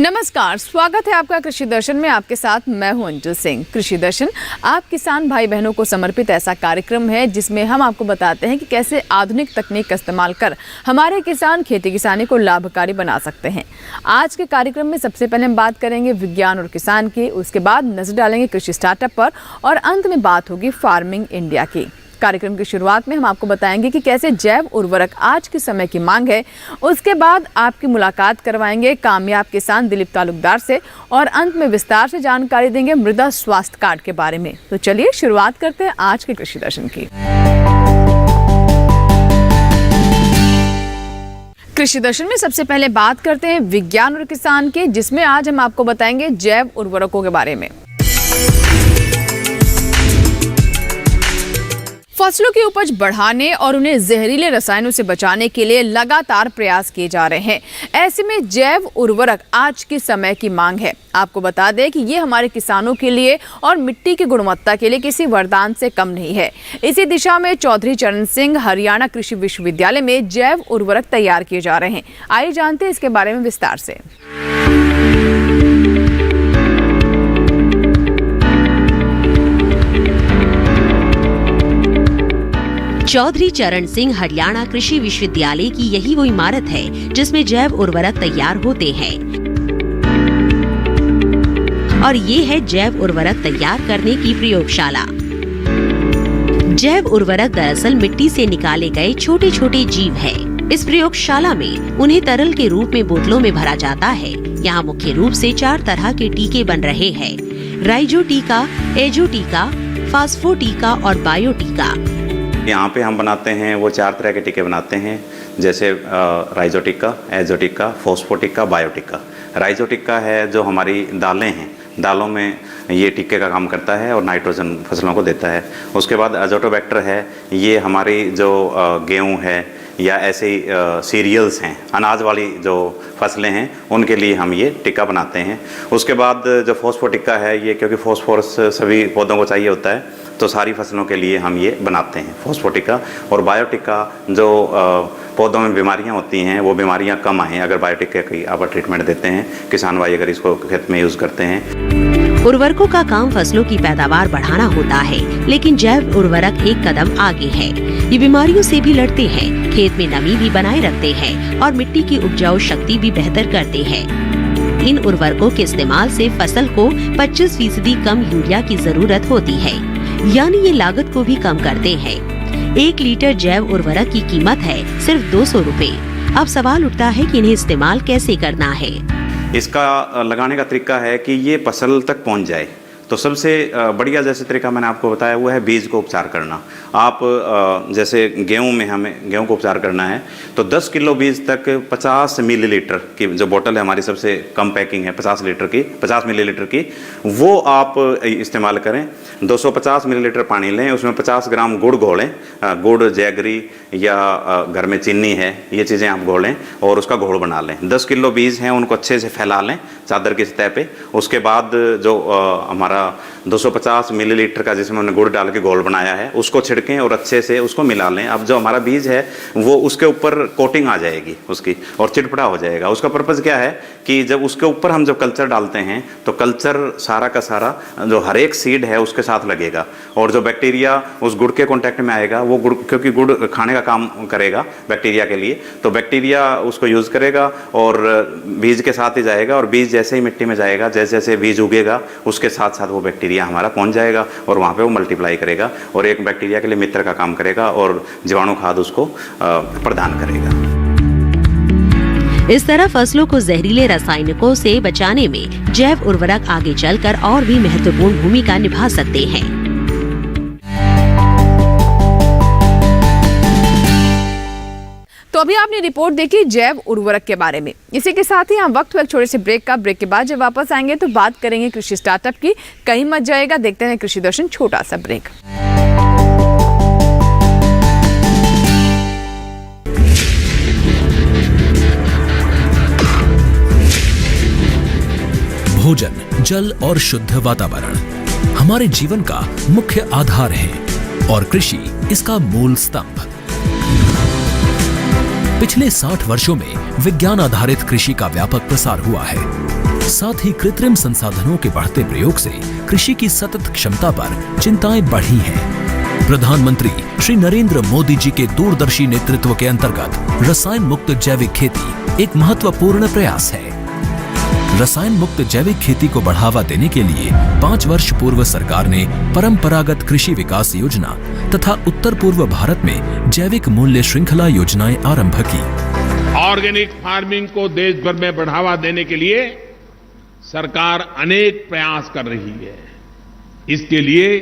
नमस्कार, स्वागत है आपका कृषि दर्शन में। आपके साथ मैं हूं अंजू सिंह। कृषि दर्शन आप किसान भाई बहनों को समर्पित ऐसा कार्यक्रम है जिसमें हम आपको बताते हैं कि कैसे आधुनिक तकनीक का इस्तेमाल कर हमारे किसान खेती किसानी को लाभकारी बना सकते हैं। आज के कार्यक्रम में सबसे पहले हम बात करेंगे विज्ञान और किसान की, उसके बाद नजर डालेंगे कृषि स्टार्टअप पर और अंत में बात होगी फार्मिंग इंडिया की। कार्यक्रम की शुरुआत में हम आपको बताएंगे कि कैसे जैव उर्वरक आज के समय की मांग है। उसके बाद आपकी मुलाकात करवाएंगे कामयाब किसान दिलीप तालुकदार से और अंत में विस्तार से जानकारी देंगे मृदा स्वास्थ्य कार्ड के बारे में। तो चलिए शुरुआत करते हैं आज के कृषि दर्शन की। कृषि दर्शन में सबसे पहले बात करते हैं विज्ञान और किसान के, जिसमें आज हम आपको बताएंगे जैव उर्वरकों के बारे में। फसलों की उपज बढ़ाने और उन्हें जहरीले रसायनों से बचाने के लिए लगातार प्रयास किए जा रहे हैं। ऐसे में जैव उर्वरक आज के समय की मांग है। आपको बता दें कि ये हमारे किसानों के लिए और मिट्टी की गुणवत्ता के लिए किसी वरदान से कम नहीं है। इसी दिशा में चौधरी चरण सिंह हरियाणा कृषि विश्वविद्यालय में जैव उर्वरक तैयार किए जा रहे हैं। आइए जानते हैं इसके बारे में विस्तार से। चौधरी चरण सिंह हरियाणा कृषि विश्वविद्यालय की यही वो इमारत है जिसमें जैव उर्वरक तैयार होते हैं। और ये है जैव उर्वरक तैयार करने की प्रयोगशाला। जैव उर्वरक दरअसल मिट्टी से निकाले गए छोटे छोटे जीव है। इस प्रयोगशाला में उन्हें तरल के रूप में बोतलों में भरा जाता है। यहाँ मुख्य रूप से 4 तरह के टीके बन रहे हैं: राइजो टीका, एजो टीका, फास्फो टीका और बायो टीका। यहाँ पे हम बनाते हैं वो 4 तरह के टीके बनाते हैं, जैसे राइजो टीका, एजो टीका, फोस्फो टीका, बायो टीका। राइजो टीका है जो हमारी दालें हैं, दालों में ये टीके का काम करता है और नाइट्रोजन फसलों को देता है। उसके बाद अजोटोबैक्टर है, ये हमारी जो गेहूँ है या ऐसे सीरियल्स हैं, अनाज वाली जो फसलें हैं, उनके लिए हम ये टीका बनाते हैं। उसके बाद जो फोस्फो टीका है, ये क्योंकि फोस्फोरस सभी पौधों को चाहिए होता है, तो सारी फसलों के लिए हम ये बनाते हैं फोस्फो टीका। और बायो टीका जो पौधों में बीमारियां होती हैं, वो बीमारियां कम आएँ अगर बायो टीके की आप ट्रीटमेंट देते हैं, किसान भाई अगर इसको खेत में यूज़ करते हैं। उर्वरकों का काम फसलों की पैदावार बढ़ाना होता है, लेकिन जैव उर्वरक एक कदम आगे है। ये बीमारियों से भी लड़ते हैं, खेत में नमी भी बनाए रखते हैं और मिट्टी की उपजाऊ शक्ति भी बेहतर करते हैं। इन उर्वरकों के इस्तेमाल से फसल को 25% कम यूरिया की जरूरत होती है, यानी ये लागत को भी कम करते हैं। 1 लीटर जैव उर्वरक की कीमत है सिर्फ 200 रुपए। अब सवाल उठता है कि इन्हें इस्तेमाल कैसे करना है। इसका लगाने का तरीका है कि ये फसल तक पहुंच जाए। तो सबसे बढ़िया जैसे तरीका मैंने आपको बताया वो है बीज को उपचार करना। आप जैसे गेहूं में हमें गेहूं को उपचार करना है तो 10 किलो बीज तक 50 मिलीलीटर की जो बोतल है, हमारी सबसे कम पैकिंग है 50 मिलीलीटर की, वो आप इस्तेमाल करें। 250 मिलीलीटर पानी लें, उसमें 50 ग्राम गुड़ घोलें, गुड़, जैगरी या घर में चीनी है, ये चीज़ें आप घोलें और उसका घोल बना लें। 10 किलो बीज हैं उनको अच्छे से फैला लें चादर की सतह पे। उसके बाद जो हमारा 250 मिलीलीटर का जिसमें हमने गुड़ डाल के घोल बनाया है उसको छिड़कें और अच्छे से उसको मिला लें। अब जो हमारा बीज है वो उसके ऊपर कोटिंग आ जाएगी उसकी और चिटपटा हो जाएगा। उसका पर्पज़ क्या है कि जब उसके ऊपर हम जब कल्चर डालते हैं तो कल्चर सारा का सारा जो हर एक सीड है उसके साथ लगेगा और जो बैक्टीरिया उस गुड़ के कांटेक्ट में आएगा वो गुड़, क्योंकि गुड़ खाने का काम करेगा बैक्टीरिया के लिए, तो बैक्टीरिया उसको यूज़ करेगा और बीज के साथ ही जाएगा और बीज जैसे ही मिट्टी में जाएगा, जैसे जैसे बीज उगेगा उसके साथ साथ वो बैक्टीरिया हमारा पहुंच जाएगा और वहाँ पे वो मल्टीप्लाई करेगा और एक बैक्टीरिया के लिए मित्र का काम करेगा और जीवाणु खाद उसको प्रदान करेगा। इस तरह फसलों को जहरीले रासायनिकों से बचाने में जैव उर्वरक आगे चलकर और भी महत्वपूर्ण भूमिका निभा सकते हैं। तो अभी आपने रिपोर्ट देखी जैव उर्वरक के बारे में। इसी के साथ ही हम वक्त हुआ एक छोटे से ब्रेक का। ब्रेक के बाद जब वापस आएंगे तो बात करेंगे कृषि स्टार्टअप की। कहीं मत जाएगा, देखते हैं कृषि दर्शन, छोटा सा ब्रेक। भोजन, जल और शुद्ध वातावरण हमारे जीवन का मुख्य आधार है और कृषि इसका मूल स्तंभ। पिछले 60 वर्षों में विज्ञान आधारित कृषि का व्यापक प्रसार हुआ है। साथ ही कृत्रिम संसाधनों के बढ़ते प्रयोग से कृषि की सतत क्षमता पर चिंताएं बढ़ी हैं। प्रधानमंत्री श्री नरेंद्र मोदी जी के दूरदर्शी नेतृत्व के अंतर्गत रसायन मुक्त जैविक खेती एक महत्वपूर्ण प्रयास है। रसायन मुक्त जैविक खेती को बढ़ावा देने के लिए 5 वर्ष पूर्व सरकार ने परंपरागत कृषि विकास योजना तथा उत्तर पूर्व भारत में जैविक मूल्य श्रृंखला योजनाएं आरंभ की। ऑर्गेनिक फार्मिंग को देश भर में बढ़ावा देने के लिए सरकार अनेक प्रयास कर रही है। इसके लिए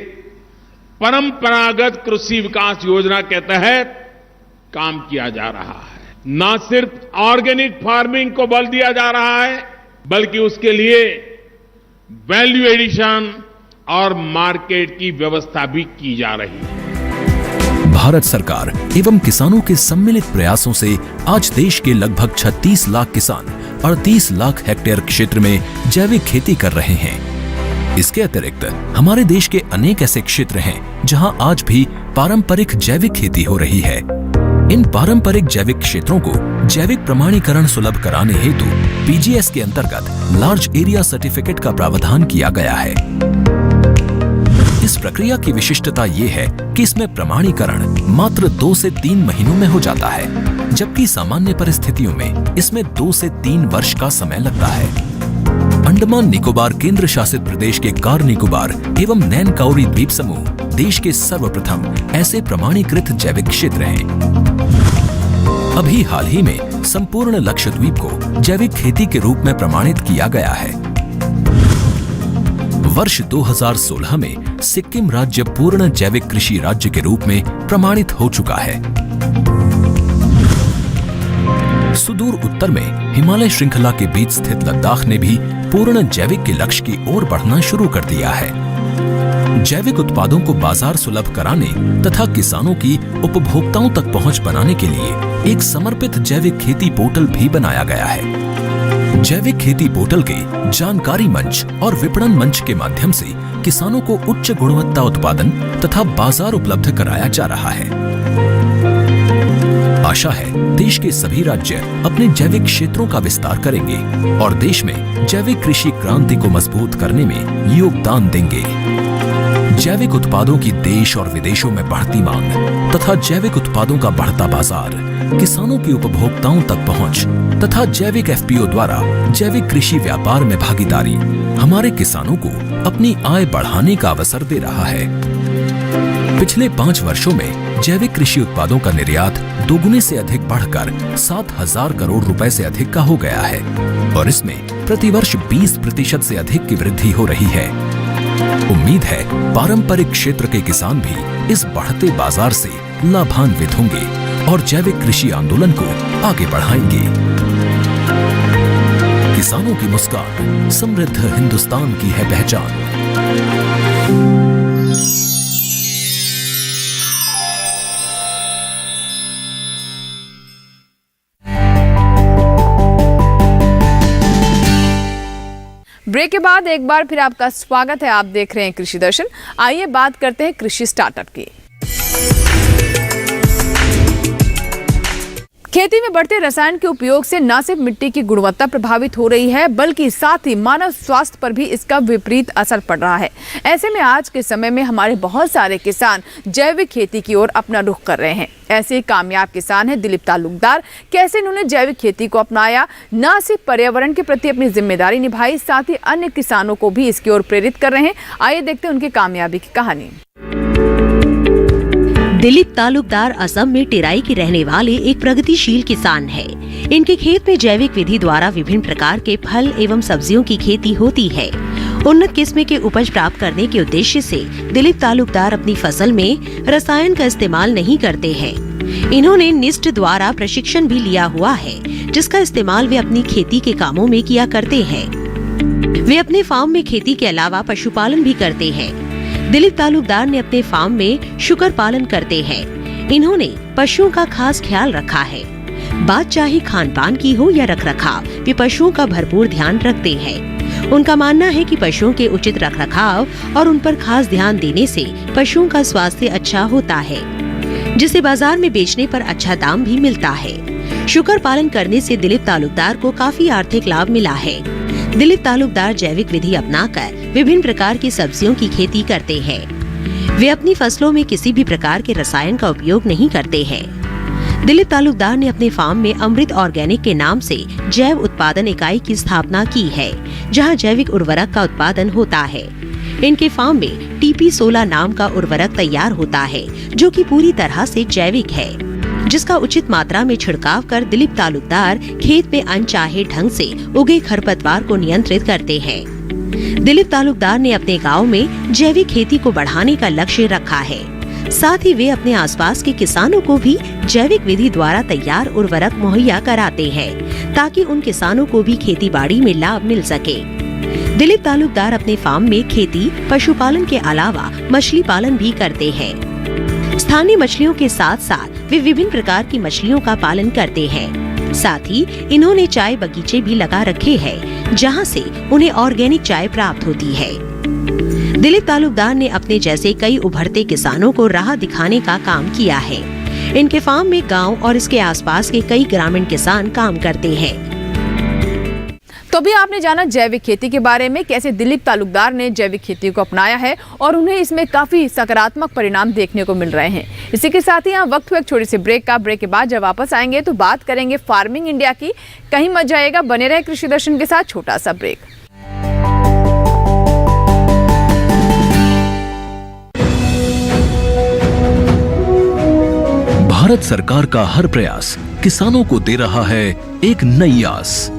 परंपरागत कृषि विकास योजना के तहत काम किया जा रहा है। न सिर्फ ऑर्गेनिक फार्मिंग को बल दिया जा रहा है, बल्कि उसके लिए वैल्यू एडिशन और मार्केट की व्यवस्था भी की जा रही है। भारत सरकार एवं किसानों के सम्मिलित प्रयासों से आज देश के लगभग 36 लाख किसान 38 लाख हेक्टेयर क्षेत्र में जैविक खेती कर रहे हैं। इसके अतिरिक्त हमारे देश के अनेक ऐसे क्षेत्र हैं जहां आज भी पारंपरिक जैविक खेती हो रही है। इन पारंपरिक जैविक क्षेत्रों को जैविक प्रमाणीकरण सुलभ कराने हेतु पीजीएस के अंतर्गत लार्ज एरिया सर्टिफिकेट का प्रावधान किया गया है। इस प्रक्रिया की विशिष्टता ये है कि इसमें प्रमाणीकरण मात्र 2 से 3 महीनों में हो जाता है, जबकि सामान्य परिस्थितियों में इसमें 2 से 3 वर्ष का समय लगता है। अंडमान निकोबार केंद्र शासित प्रदेश के कार निकोबार एवं नैन काउरी द्वीप समूह देश के सर्वप्रथम ऐसे प्रमाणीकृत जैविक क्षेत्र हैं। अभी हाल ही में संपूर्ण लक्षद्वीप को जैविक खेती के रूप में प्रमाणित किया गया है। वर्ष 2016 में सिक्किम राज्य पूर्ण जैविक कृषि राज्य के रूप में प्रमाणित हो चुका है। सुदूर उत्तर में हिमालय श्रृंखला के बीच स्थित लद्दाख ने भी पूर्ण जैविक के लक्ष्य की ओर बढ़ना शुरू कर दिया है। जैविक उत्पादों को बाजार सुलभ कराने तथा किसानों की उपभोक्ताओं तक पहुंच बनाने के लिए एक समर्पित जैविक खेती पोर्टल भी बनाया गया है। जैविक खेती पोर्टल के जानकारी मंच और विपणन मंच के माध्यम से किसानों को उच्च गुणवत्ता उत्पादन तथा बाजार उपलब्ध कराया जा रहा है। आशा है देश के सभी राज्य अपने जैविक क्षेत्रों का विस्तार करेंगे और देश में जैविक कृषि क्रांति को मजबूत करने में योगदान देंगे। जैविक उत्पादों की देश और विदेशों में बढ़ती मांग तथा जैविक उत्पादों का बढ़ता बाजार, किसानों की उपभोक्ताओं तक पहुंच तथा जैविक एफपीओ द्वारा जैविक कृषि व्यापार में भागीदारी हमारे किसानों को अपनी आय बढ़ाने का अवसर दे रहा है। पिछले 5 वर्षों में जैविक कृषि उत्पादों का निर्यात दोगुने से अधिक बढ़कर 7,000 करोड़ रुपए से अधिक का हो गया है और इसमें प्रतिवर्ष 20% से अधिक की वृद्धि हो रही है। उम्मीद है पारंपरिक क्षेत्र के किसान भी इस बढ़ते बाजार से लाभान्वित होंगे और जैविक कृषि आंदोलन को आगे बढ़ाएंगे। किसानों की मुस्कान समृद्ध हिंदुस्तान की है पहचान। ब्रेक के बाद एक बार फिर आपका स्वागत है। आप देख रहे हैं कृषि दर्शन। आइए बात करते हैं कृषि स्टार्टअप की। खेती में बढ़ते रसायन के उपयोग से न सिर्फ मिट्टी की गुणवत्ता प्रभावित हो रही है, बल्कि साथ ही मानव स्वास्थ्य पर भी इसका विपरीत असर पड़ रहा है। ऐसे में आज के समय में हमारे बहुत सारे किसान जैविक खेती की ओर अपना रुख कर रहे हैं। ऐसे कामयाब किसान हैं दिलीप तालुकदार। कैसे इन्होंने जैविक खेती को अपनाया, न सिर्फ पर्यावरण के प्रति अपनी जिम्मेदारी निभाई, साथ ही अन्य किसानों को भी इसकी ओर प्रेरित कर रहे हैं। आइए देखते हैं उनकी कामयाबी की कहानी। दिलीप तालुकदार असम में टेराई के रहने वाले एक प्रगतिशील किसान हैं। इनके खेत में जैविक विधि द्वारा विभिन्न प्रकार के फल एवं सब्जियों की खेती होती है। उन्नत किस्म के उपज प्राप्त करने के उद्देश्य से दिलीप तालुकदार अपनी फसल में रसायन का इस्तेमाल नहीं करते हैं। इन्होंने निष्ठ द्वारा प्रशिक्षण भी लिया हुआ है, जिसका इस्तेमाल वे अपनी खेती के कामों में किया करते हैं। वे अपने फार्म में खेती के अलावा पशुपालन भी करते हैं। दिलीप तालुकदार ने अपने फार्म में शुकर पालन करते हैं। इन्होंने पशुओं का खास ख्याल रखा है। बात चाहे खान पान की हो या रखरखाव, वे पशुओं का भरपूर ध्यान रखते हैं। उनका मानना है कि पशुओं के उचित रखरखाव और उन पर खास ध्यान देने से पशुओं का स्वास्थ्य अच्छा होता है, जिसे बाजार में बेचने पर अच्छा दाम भी मिलता है। शुकर पालन करने से दिलीप तालुकदार को काफी आर्थिक लाभ मिला है। दिलीप तालुकदार जैविक विधि अपनाकर विभिन्न प्रकार की सब्जियों की खेती करते हैं। वे अपनी फसलों में किसी भी प्रकार के रसायन का उपयोग नहीं करते हैं। दिलीप तालुकदार ने अपने फार्म में अमृत ऑर्गेनिक के नाम से जैव उत्पादन इकाई की स्थापना की है, जहां जैविक उर्वरक का उत्पादन होता है। इनके फार्म में TP16 नाम का उर्वरक तैयार होता है, जो कि पूरी तरह से जैविक है, जिसका उचित मात्रा में छिड़काव कर दिलीप तालुकदार खेत में अनचाहे ढंग से उगे खरपतवार को नियंत्रित करते हैं। दिलीप तालुकदार ने अपने गांव में जैविक खेती को बढ़ाने का लक्ष्य रखा है। साथ ही वे अपने आसपास के किसानों को भी जैविक विधि द्वारा तैयार उर्वरक मुहैया कराते हैं, ताकि उन किसानों को भी खेती बाड़ी में लाभ मिल सके। दिलीप तालुकदार अपने फार्म में खेती, पशुपालन के अलावा मछली पालन भी करते हैं। स्थानीय मछलियों के साथ साथ वे विभिन्न प्रकार की मछलियों का पालन करते हैं। साथ ही इन्होंने चाय बगीचे भी लगा रखे हैं, जहां से उन्हें ऑर्गेनिक चाय प्राप्त होती है। दिलीप तालुकदार ने अपने जैसे कई उभरते किसानों को राह दिखाने का काम किया है। इनके फार्म में गांव और इसके आसपास के कई ग्रामीण किसान काम करते हैं। तो भी आपने जाना जैविक खेती के बारे में, कैसे दिलीप तालुकदार ने जैविक खेती को अपनाया है और उन्हें इसमें काफी सकारात्मक परिणाम देखने को मिल रहे हैं। इसी के साथ ही यहाँ वक्त हुआ एक छोटी सी ब्रेक का। ब्रेक के बाद जब वापस आएंगे तो बात करेंगे फार्मिंग इंडिया की। कहीं मत जाएगा, बने रहे कृषि दर्शन के साथ। छोटा सा ब्रेक। भारत सरकार का हर प्रयास किसानों को दे रहा है एक नई आस।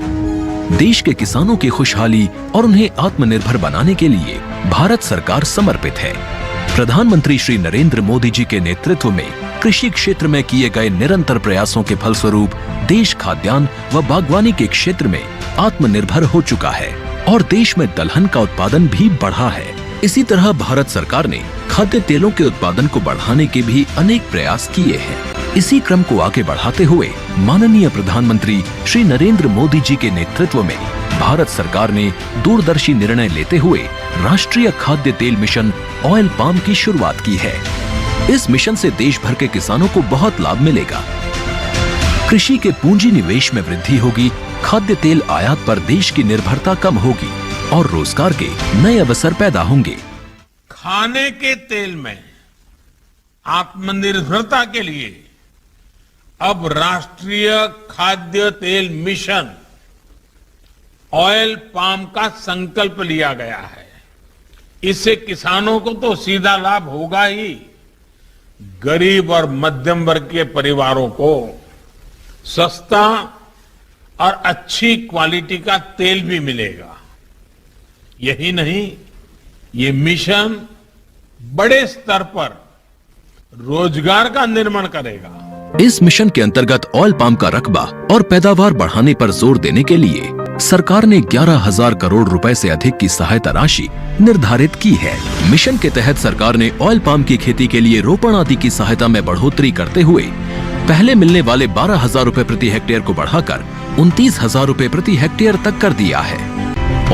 देश के किसानों की खुशहाली और उन्हें आत्मनिर्भर बनाने के लिए भारत सरकार समर्पित है। प्रधानमंत्री श्री नरेंद्र मोदी जी के नेतृत्व में कृषि क्षेत्र में किए गए निरंतर प्रयासों के फलस्वरूप देश खाद्यान्न व बागवानी के क्षेत्र में आत्मनिर्भर हो चुका है और देश में दलहन का उत्पादन भी बढ़ा है। इसी तरह भारत सरकार ने खाद्य तेलों के उत्पादन को बढ़ाने के भी अनेक प्रयास किए हैं। इसी क्रम को आगे बढ़ाते हुए माननीय प्रधानमंत्री श्री नरेंद्र मोदी जी के नेतृत्व में भारत सरकार ने दूरदर्शी निर्णय लेते हुए राष्ट्रीय खाद्य तेल मिशन ऑयल पाम की शुरुआत की है। इस मिशन से देश भर के किसानों को बहुत लाभ मिलेगा। कृषि के पूंजी निवेश में वृद्धि होगी, खाद्य तेल आयात पर देश की निर्भरता कम होगी और रोजगार के नए अवसर पैदा होंगे। खाने के तेल में आत्मनिर्भरता के लिए अब राष्ट्रीय खाद्य तेल मिशन ऑयल पाम का संकल्प लिया गया है। इससे किसानों को तो सीधा लाभ होगा ही, गरीब और मध्यम वर्ग के परिवारों को सस्ता और अच्छी क्वालिटी का तेल भी मिलेगा। यही नहीं, ये मिशन बड़े स्तर पर रोजगार का निर्माण करेगा। इस मिशन के अंतर्गत ऑयल पाम का रकबा और पैदावार बढ़ाने पर जोर देने के लिए सरकार ने 11,000 करोड़ रुपए से अधिक की सहायता राशि निर्धारित की है। मिशन के तहत सरकार ने ऑयल पाम की खेती के लिए रोपण आदि की सहायता में बढ़ोतरी करते हुए पहले मिलने वाले 12,000 रुपए प्रति हेक्टेयर को बढ़ाकर 29,000 रुपए प्रति हेक्टेयर तक कर दिया है।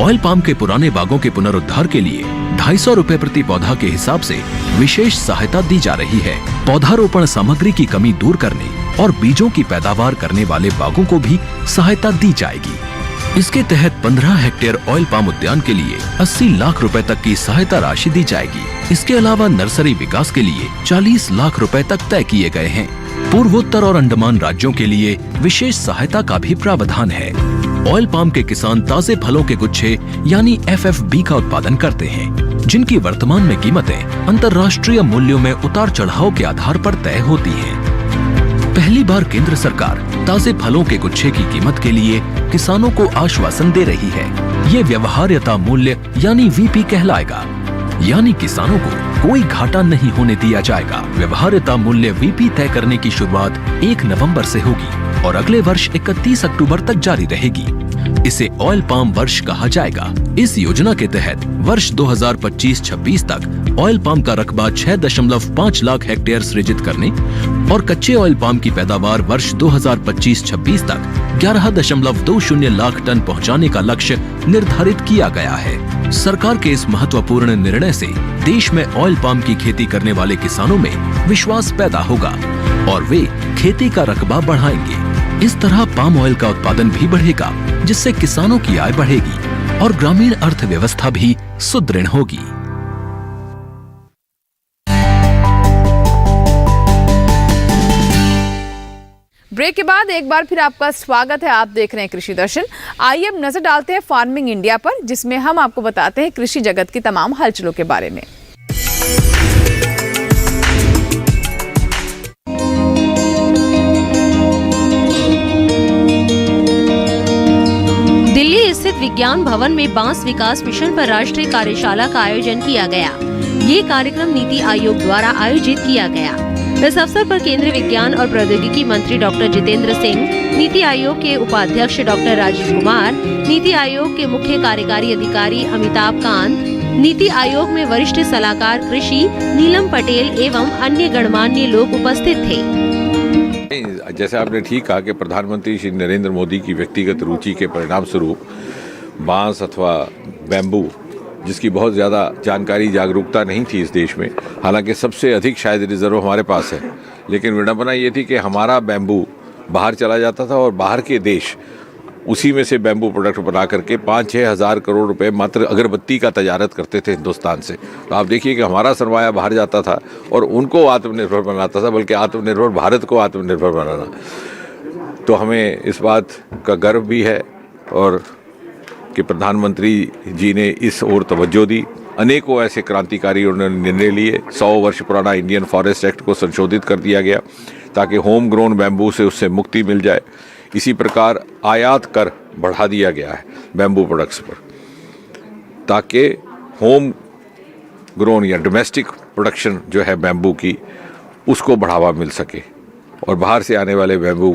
ऑयल पाम के पुराने बागों के पुनरुद्धार के लिए 250 रुपए प्रति पौधा के हिसाब से विशेष सहायता दी जा रही है। पौधारोपण सामग्री की कमी दूर करने और बीजों की पैदावार करने वाले बागों को भी सहायता दी जाएगी। इसके तहत 15 हेक्टेयर ऑयल पाम उद्यान के लिए 80 लाख रुपए तक की सहायता राशि दी जाएगी। इसके अलावा नर्सरी विकास के लिए 40 लाख रुपए तक तय किए गए हैं। पूर्वोत्तर और अंडमान राज्यों के लिए विशेष सहायता का भी प्रावधान है। ऑयल पाम के किसान ताजे फलों के गुच्छे यानी FFB का उत्पादन करते हैं, जिनकी वर्तमान में कीमतें अंतर्राष्ट्रीय मूल्यों में उतार चढ़ाव के आधार पर तय होती हैं। पहली बार केंद्र सरकार ताजे फलों के गुच्छे की कीमत के लिए किसानों को आश्वासन दे रही है। ये व्यवहार्यता मूल्य यानी VP कहलाएगा, यानी किसानों को कोई घाटा नहीं होने दिया जाएगा। व्यवहार्यता मूल्य VP तय करने की शुरुआत 1 नवंबर से होगी और अगले वर्ष 31 अक्टूबर तक जारी रहेगी। इसे ऑयल पाम वर्ष कहा जाएगा। इस योजना के तहत वर्ष 2025-26 तक ऑयल पाम का रकबा 6.5 लाख हेक्टेयर सृजित करने और कच्चे ऑयल पाम की पैदावार वर्ष 2025-26 तक 11.20 लाख टन पहुंचाने का लक्ष्य निर्धारित किया गया है। सरकार के इस महत्वपूर्ण निर्णय से देश में ऑयल पाम की खेती करने वाले किसानों में विश्वास पैदा होगा और वे खेती का रकबा बढ़ाएंगे। इस तरह पाम ऑयल का उत्पादन भी बढ़ेगा, जिससे किसानों की आय बढ़ेगी और ग्रामीण अर्थव्यवस्था भी सुदृढ़ होगी। ब्रेक के बाद एक बार फिर आपका स्वागत है। आप देख रहे हैं कृषि दर्शन। आइए अब नजर डालते हैं फार्मिंग इंडिया पर, जिसमें हम आपको बताते हैं कृषि जगत की तमाम हलचलों के बारे में। दिल्ली स्थित विज्ञान भवन में बांस विकास मिशन पर राष्ट्रीय कार्यशाला का आयोजन किया गया। ये कार्यक्रम नीति आयोग द्वारा आयोजित किया गया। इस अवसर पर केंद्रीय विज्ञान और प्रौद्योगिकी मंत्री डॉक्टर जितेंद्र सिंह, नीति आयोग के उपाध्यक्ष डॉक्टर राजीव कुमार, नीति आयोग के मुख्य कार्यकारी अधिकारी अमिताभ कांत, नीति आयोग में वरिष्ठ सलाहकार कृषि नीलम पटेल एवं अन्य गणमान्य लोग उपस्थित थे। जैसे आपने ठीक कहा कि प्रधानमंत्री श्री नरेंद्र मोदी की व्यक्तिगत रुचि के परिणाम स्वरूप बांस अथवा बैम्बू, जिसकी बहुत ज़्यादा जानकारी जागरूकता नहीं थी इस देश में, हालांकि सबसे अधिक शायद रिजर्व हमारे पास है, लेकिन विडंबना ये थी कि हमारा बैम्बू बाहर चला जाता था और बाहर के देश उसी में से बैम्बू प्रोडक्ट बना करके 5-6 हज़ार करोड़ रुपए मात्र अगरबत्ती का तजारत करते थे हिंदुस्तान से। तो आप देखिए कि हमारा सरमाया बाहर जाता था और उनको आत्मनिर्भर बनाता था, बल्कि आत्मनिर्भर भारत को आत्मनिर्भर बनाना। तो हमें इस बात का गर्व भी है और कि प्रधानमंत्री जी ने इस ओर तवज्जो दी। अनेकों ऐसे क्रांतिकारी उन्होंने निर्णय लिए। 100 वर्ष पुराना इंडियन फॉरेस्ट एक्ट को संशोधित कर दिया गया ताकि होम ग्रोन बैम्बू से उससे मुक्ति मिल जाए। इसी प्रकार आयात कर बढ़ा दिया गया है बैम्बू प्रोडक्ट्स पर, ताकि होम ग्रोन या डोमेस्टिक प्रोडक्शन जो है बैम्बू की, उसको बढ़ावा मिल सके और बाहर से आने वाले बैम्बू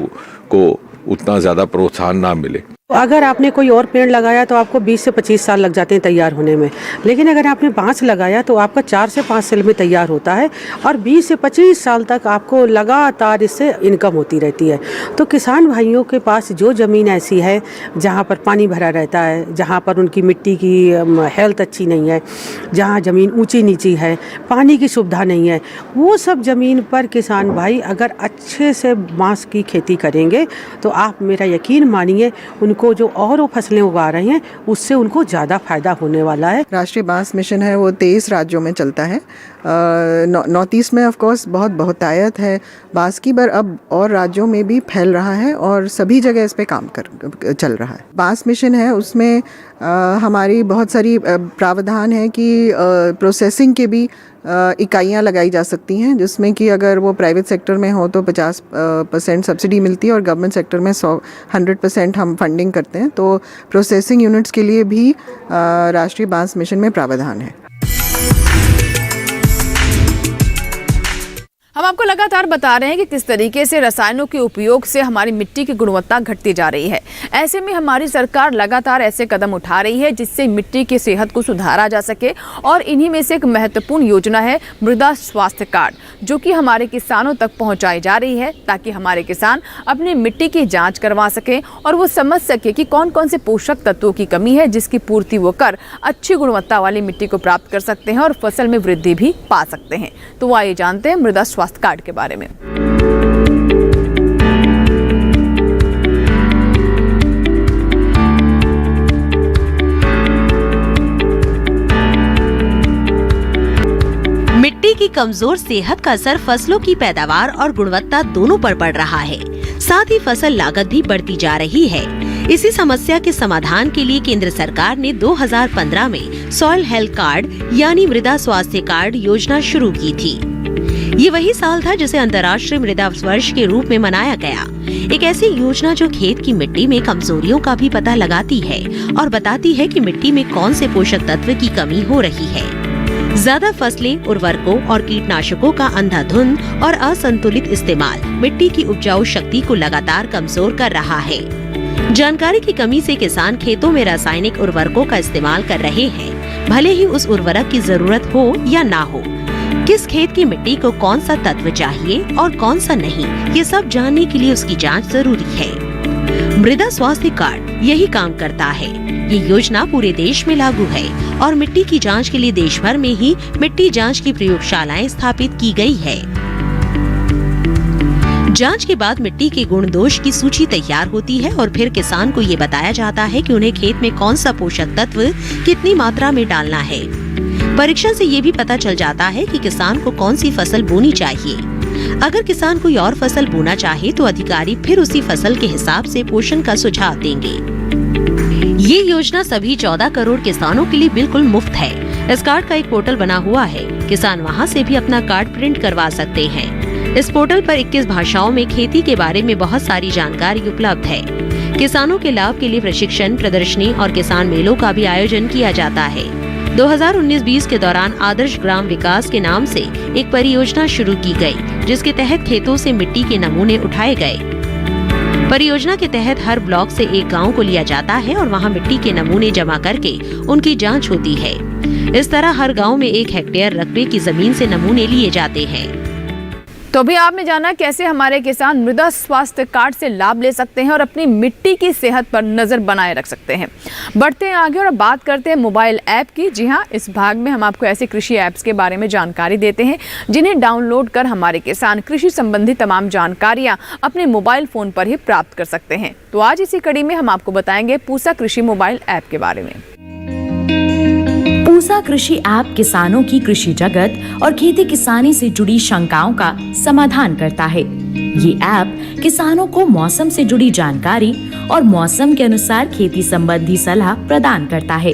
को उतना ज़्यादा प्रोत्साहन ना मिले। अगर आपने कोई और पेड़ लगाया तो आपको 20 से 25 साल लग जाते हैं तैयार होने में, लेकिन अगर आपने बांस लगाया तो आपका 4 से 5 साल में तैयार होता है और 20 से 25 साल तक आपको लगातार इससे इनकम होती रहती है। तो किसान भाइयों के पास जो ज़मीन ऐसी है जहाँ पर पानी भरा रहता है, जहाँ पर उनकी मिट्टी की हेल्थ अच्छी नहीं है, जहाँ ज़मीन ऊंची नीची है, पानी की सुविधा नहीं है, वो सब ज़मीन पर किसान भाई अगर अच्छे से बांस की खेती करेंगे तो आप मेरा यकीन मानिए को जो और वो फसलें उगा रहे हैं उससे उनको ज़्यादा फायदा होने वाला है। राष्ट्रीय बांस मिशन है वो 23 राज्यों में चलता है। नॉर्थ ईस्ट में ऑफ कोर्स बहुत बहुतायत है बांस की, पर अब और राज्यों में भी फैल रहा है और सभी जगह इस पे काम चल रहा है। बांस मिशन है उसमें हमारी बहुत सारी प्रावधान है कि प्रोसेसिंग के भी इकाइयाँ लगाई जा सकती हैं, जिसमें कि अगर वो प्राइवेट सेक्टर में हो तो 50% सब्सिडी मिलती है और गवर्नमेंट सेक्टर में 100% हम फंडिंग करते हैं। तो प्रोसेसिंग यूनिट्स के लिए भी राष्ट्रीय बांस मिशन में प्रावधान है। हम आपको लगातार बता रहे हैं कि किस तरीके से रसायनों के उपयोग से हमारी मिट्टी की गुणवत्ता घटती जा रही है। ऐसे में हमारी सरकार लगातार ऐसे कदम उठा रही है जिससे मिट्टी की सेहत को सुधारा जा सके, और इन्हीं में से एक महत्वपूर्ण योजना है मृदा स्वास्थ्य कार्ड, जो कि हमारे किसानों तक पहुंचाई जा रही है ताकि हमारे किसान अपनी मिट्टी की जाँच करवा सकें और वो समझ सके कि कौन कौन से पोषक तत्वों की कमी है जिसकी पूर्ति वो कर अच्छी गुणवत्ता वाली मिट्टी को प्राप्त कर सकते हैं और फसल में वृद्धि भी पा सकते हैं। तो आइए जानते हैं मृदा स्वास्थ्य कार्ड के बारे में। मिट्टी की कमजोर सेहत का असर फसलों की पैदावार और गुणवत्ता दोनों पर पड़ रहा है। साथ ही फसल लागत भी बढ़ती जा रही है। इसी समस्या के समाधान के लिए केंद्र सरकार ने 2015 में सॉइल हेल्थ कार्ड यानी मृदा स्वास्थ्य कार्ड योजना शुरू की थी। ये वही साल था जिसे अंतर्राष्ट्रीय मृदा वर्ष के रूप में मनाया गया। एक ऐसी योजना जो खेत की मिट्टी में कमजोरियों का भी पता लगाती है और बताती है कि मिट्टी में कौन से पोषक तत्व की कमी हो रही है। ज्यादा फसलें, उर्वरकों और कीटनाशकों का अंधाधुंध और असंतुलित इस्तेमाल मिट्टी की उपजाऊ शक्ति को लगातार कमजोर कर रहा है। जानकारी की कमी से किसान खेतों में रासायनिक उर्वरकों का इस्तेमाल कर रहे हैं, भले ही उस उर्वरक की जरूरत हो या ना हो। किस खेत की मिट्टी को कौन सा तत्व चाहिए और कौन सा नहीं, ये सब जानने के लिए उसकी जांच जरूरी है। मृदा स्वास्थ्य कार्ड यही काम करता है। ये योजना पूरे देश में लागू है और मिट्टी की जांच के लिए देश भर में ही मिट्टी जांच की प्रयोगशालाएं स्थापित की गई है। जांच के बाद मिट्टी के गुण दोष की सूची तैयार होती है और फिर किसान को ये बताया जाता है कि उन्हें खेत में कौन सा पोषक तत्व कितनी मात्रा में डालना है। परीक्षण से ये भी पता चल जाता है कि किसान को कौन सी फसल बोनी चाहिए। अगर किसान कोई और फसल बोना चाहे तो अधिकारी फिर उसी फसल के हिसाब से पोषण का सुझाव देंगे। ये योजना सभी 14 करोड़ किसानों के लिए बिल्कुल मुफ्त है। इस कार्ड का एक पोर्टल बना हुआ है, किसान वहां से भी अपना कार्ड प्रिंट करवा सकते हैं। इस पोर्टल पर 21 भाषाओं में खेती के बारे में बहुत सारी जानकारी उपलब्ध है। किसानों के लाभ के लिए प्रशिक्षण, प्रदर्शनी और किसान मेलों का भी आयोजन किया जाता है। 2019-20 के दौरान आदर्श ग्राम विकास के नाम से एक परियोजना शुरू की गई, जिसके तहत खेतों से मिट्टी के नमूने उठाए गए। परियोजना के तहत हर ब्लॉक से एक गांव को लिया जाता है और वहां मिट्टी के नमूने जमा करके उनकी जांच होती है। इस तरह हर गांव में 1 हेक्टेयर रकबे की जमीन से नमूने लिए जाते हैं। तो भी आपने जाना कैसे हमारे किसान मृदा स्वास्थ्य कार्ड से लाभ ले सकते हैं और अपनी मिट्टी की सेहत पर नजर बनाए रख सकते हैं। बढ़ते हैं आगे और बात करते हैं मोबाइल ऐप की। जी हाँ, इस भाग में हम आपको ऐसे कृषि ऐप्स के बारे में जानकारी देते हैं जिन्हें डाउनलोड कर हमारे किसान कृषि संबंधी तमाम जानकारियां अपने मोबाइल फोन पर ही प्राप्त कर सकते हैं। तो आज इसी कड़ी में हम आपको बताएंगे पूसा कृषि मोबाइल ऐप के बारे में। पूसा कृषि ऐप किसानों की कृषि जगत और खेती किसानी से जुड़ी शंकाओं का समाधान करता है। ये ऐप किसानों को मौसम से जुड़ी जानकारी और मौसम के अनुसार खेती संबंधी सलाह प्रदान करता है।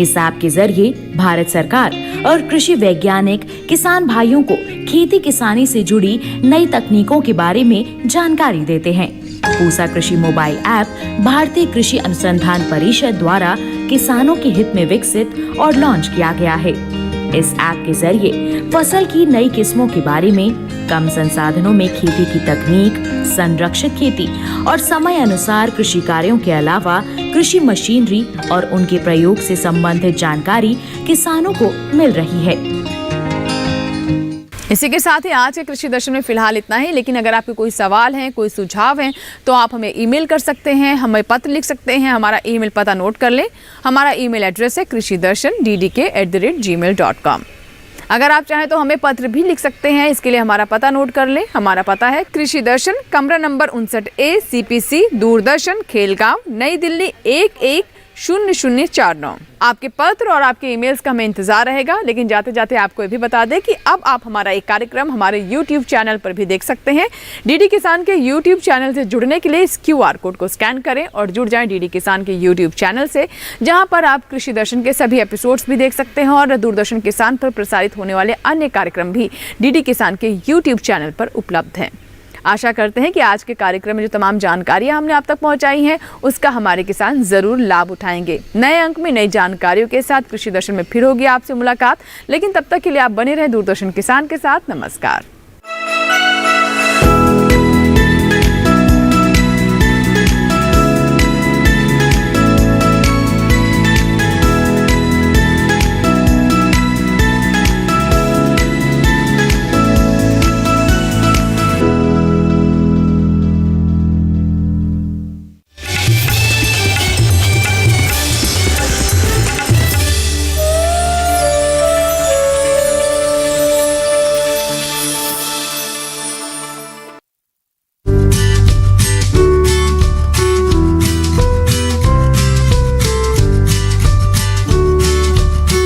इस ऐप के जरिए भारत सरकार और कृषि वैज्ञानिक किसान भाइयों को खेती किसानी से जुड़ी नई तकनीकों के बारे में जानकारी देते हैं। पूसा कृषि मोबाइल ऐप भारतीय कृषि अनुसंधान परिषद द्वारा किसानों के हित में विकसित और लॉन्च किया गया है। इस ऐप के जरिए फसल की नई किस्मों के बारे में, कम संसाधनों में खेती की तकनीक, संरक्षित खेती और समय अनुसार कृषि कार्यों के अलावा कृषि मशीनरी और उनके प्रयोग से संबंधित जानकारी किसानों को मिल रही है। इसी के साथ ही आज के कृषि दर्शन में फिलहाल इतना ही, लेकिन अगर आपके कोई सवाल हैं, कोई सुझाव हैं, तो आप हमें ईमेल कर सकते हैं, हमें पत्र लिख सकते हैं। हमारा ईमेल पता नोट कर लें। हमारा ईमेल एड्रेस है krishidarshan@gmail.com। अगर आप चाहें तो हमें पत्र भी लिख सकते हैं, इसके लिए हमारा पता नोट कर लें। हमारा पता है कृषि दर्शन, कमरा number 59A, CPC, Doordarshan, Khelgaon, नई दिल्ली 110049। आपके पत्र और आपके ईमेल्स का हमें इंतजार रहेगा। लेकिन जाते जाते आपको ये भी बता दें कि अब आप हमारा एक कार्यक्रम हमारे YouTube चैनल पर भी देख सकते हैं। डीडी किसान के YouTube चैनल से जुड़ने के लिए इस QR कोड को स्कैन करें और जुड़ जाएं डीडी किसान के YouTube चैनल से, जहां पर आप कृषि दर्शन के सभी एपिसोड्स भी देख सकते हैं और दूरदर्शन किसान पर प्रसारित होने वाले अन्य कार्यक्रम भी डीडी किसान के YouTube चैनल पर उपलब्ध हैं। आशा करते हैं कि आज के कार्यक्रम में जो तमाम जानकारियां हमने आप तक पहुंचाई हैं, उसका हमारे किसान जरूर लाभ उठाएंगे। नए अंक में नई जानकारियों के साथ कृषि दर्शन में फिर होगी आपसे मुलाकात, लेकिन तब तक के लिए आप बने रहें दूरदर्शन किसान के साथ। नमस्कार।